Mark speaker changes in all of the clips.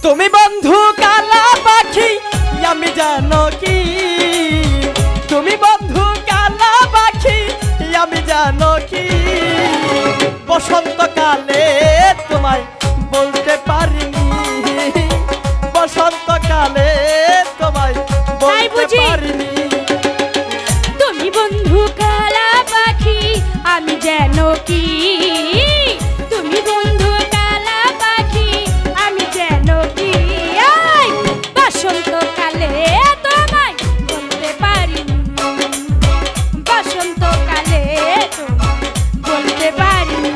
Speaker 1: তুমি বন্ধু কালা পাখি আমি জানো কি, তুমি বন্ধু কালা পাখি আমি জানো কি, বসন্তকালে তোমায় বলতে পারিনি, বসন্তকালে তোমায় বলতে পারিনি।
Speaker 2: তুমি বন্ধু কালা পাখি আমি জানো কি, তুমি বন্ধু কালা পাখি আমি জানো কি, বসন্তকালে তোমায় বলতে পারিনি, বসন্তকালে তোমায় বলতে পারিনি।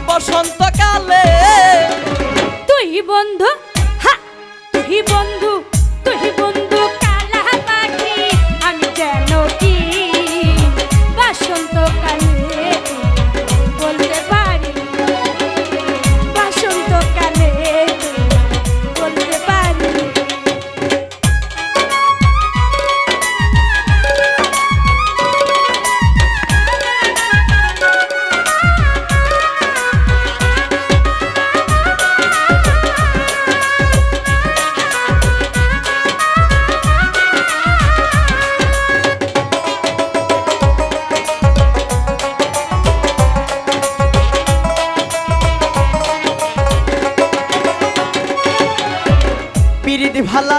Speaker 1: বসন্তকালে
Speaker 2: তুই বন্ধু, তুই বন্ধু, তুই বন্ধু কালা পাখি আমি জানো কি, বসন্তকালে বলতে পারি, বসন্তকালে বলতে পারি।
Speaker 1: পিরিতি ভালা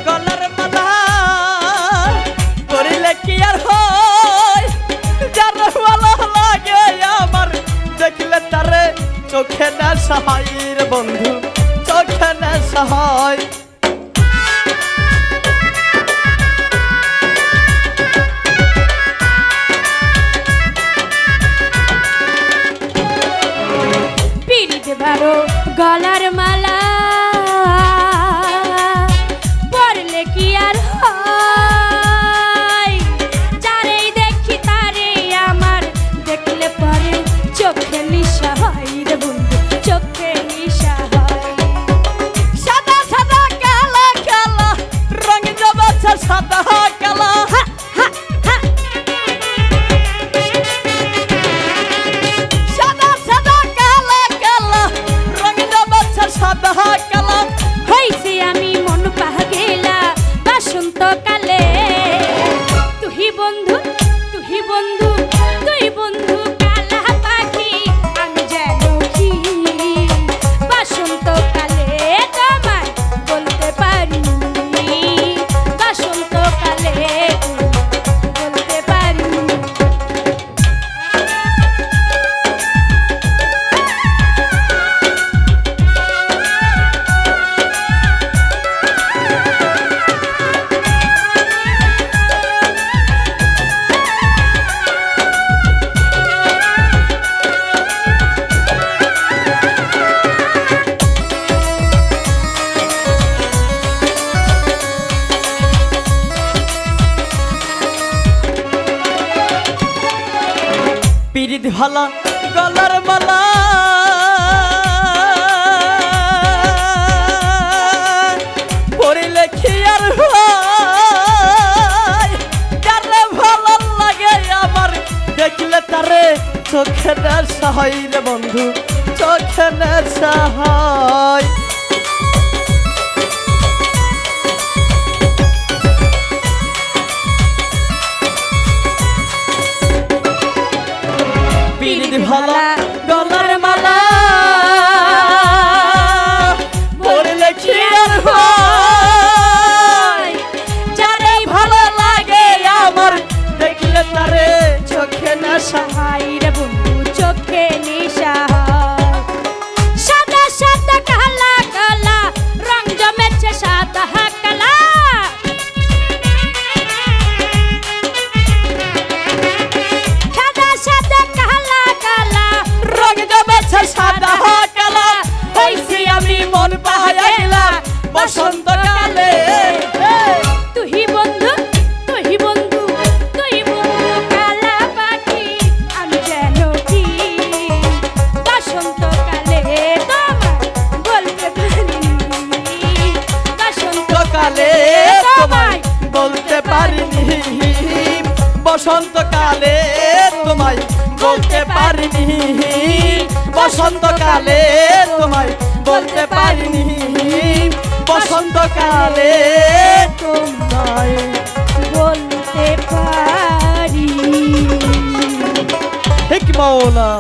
Speaker 1: গলার মালা করিলে কি আর হয়, যার ভালো লাগে আমার দেখলে তারে চোখে নেশা হয় রে বন্ধু, চোখে নেশা হয়।
Speaker 2: পিরিতি ভালো গলার মালা পরলে কি আর হয়, যারেই দেখি তারে আমার দেখলে পরে চোখে নিশা হয় রে বন্ধু, চোখে নিশা হয়।
Speaker 1: সাদা সাদা কালা কালা রঙ জবাছা সাদা কালা, সাদা সাদা কালা কালা রঙ জবাছা সাদা কালা,
Speaker 2: হইছে আমি মন পাগেলা বসন্তকালে। তুই বন্ধু, তুই বন্ধু, তুই বন্ধু কালা পাখি আমি জানো কি, বসন্তকালে তোমায় বলতে পারিনি, বসন্তকালে বলতে পারিনি।
Speaker 1: পিরিতি ভালা গলার মালা পরিলে কি আর হয়, যারে ভালো লাগে আমার দেখলে তারে চোখে নেশা হয় রে বন্ধু, চোখে নেশা হয়। পিরিতি ভালা গলার মালা পরলে কি আর হয়, যারে ভালো লাগে আমার দেখলে তারে চোখে নেশা
Speaker 2: সহায় রে বন্ধু
Speaker 1: বসন্তকালে
Speaker 2: তুই বন্ধু তুই বন্ধু তুই বন্ধু কালা পাখি আমি যেন কি বসন্তকালে তোমায় বলতে পারিনি
Speaker 1: বসন্তকালে তোমায় বলতে পারিনি বসন্তকালে তোমায় বলতে পারিনি বসন্তকালে তোমায় বলতে পারিনি বসন্তকালে তোমায়
Speaker 2: বলতে পারি
Speaker 1: ঠিক মৌলা।